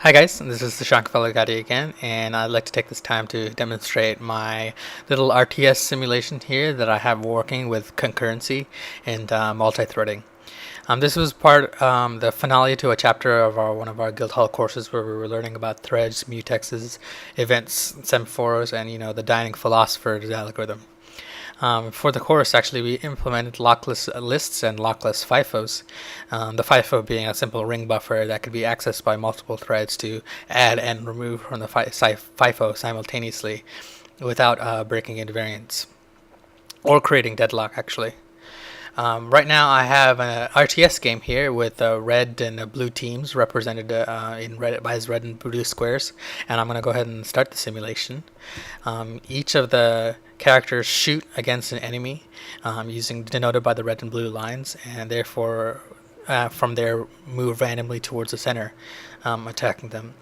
Hi guys, this is the Shankfellow again, and I'd like to take this time to demonstrate my little RTS simulation here that I have working with concurrency and multi-threading. This was the finale to a chapter of one of our Guildhall courses where we were learning about threads, mutexes, events, semaphores, and the Dining Philosopher's algorithm. For the course, actually, we implemented lockless lists and lockless FIFOs. The FIFO being a simple ring buffer that could be accessed by multiple threads to add and remove from the FIFO simultaneously without breaking invariance or creating deadlock, actually. Right now I have an RTS game here with red and blue teams represented in red by red and blue squares, and I'm going to go ahead and start the simulation. Each of the characters shoot against an enemy denoted by the red and blue lines, and therefore from there move randomly towards the center, attacking them.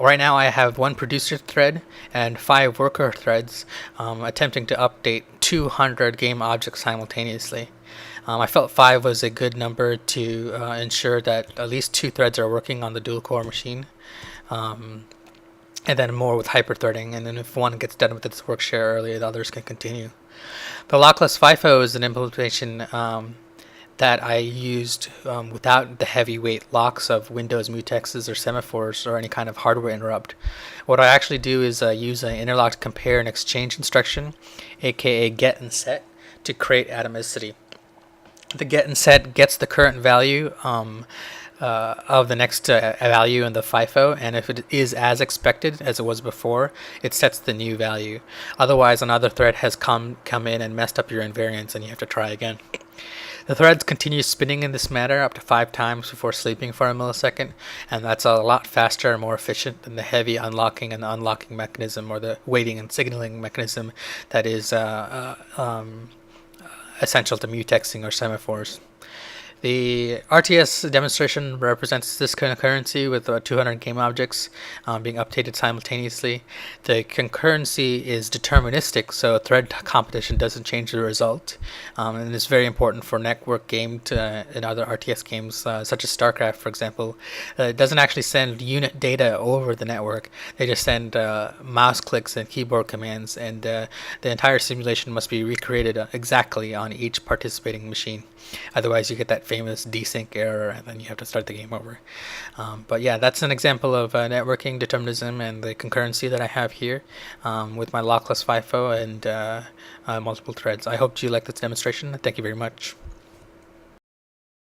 Right now I have one producer thread and 5 worker threads attempting to update 200 game objects simultaneously. I felt 5 was a good number to ensure that at least 2 threads are working on the dual core machine, and then more with hyperthreading, and then if one gets done with its work share early, the others can continue. The Lockless FIFO is an implementation that I used without the heavyweight locks of Windows mutexes or semaphores or any kind of hardware interrupt. What I actually do is use an interlocked compare and exchange instruction, aka get and set, to create atomicity. The get and set gets the current value of the next value in the FIFO, and if it is as expected as it was before, it sets the new value. Otherwise, another thread has come in and messed up your invariance, and you have to try again. The threads continue spinning in this manner up to 5 times before sleeping for a millisecond, and that's a lot faster and more efficient than the heavy unlocking and unlocking mechanism, or the waiting and signaling mechanism that is essential to mutexing or semaphores. The RTS demonstration represents this concurrency with 200 game objects being updated simultaneously. The concurrency is deterministic, so thread competition doesn't change the result, and it's very important for network games and other RTS games such as StarCraft, for example. It doesn't actually send unit data over the network. They just send mouse clicks and keyboard commands, and the entire simulation must be recreated exactly on each participating machine. Otherwise, you get that famous desync error, and then you have to start the game over. But yeah, that's an example of networking determinism and the concurrency that I have here with my lockless FIFO and multiple threads. I hope you like this demonstration. Thank you very much.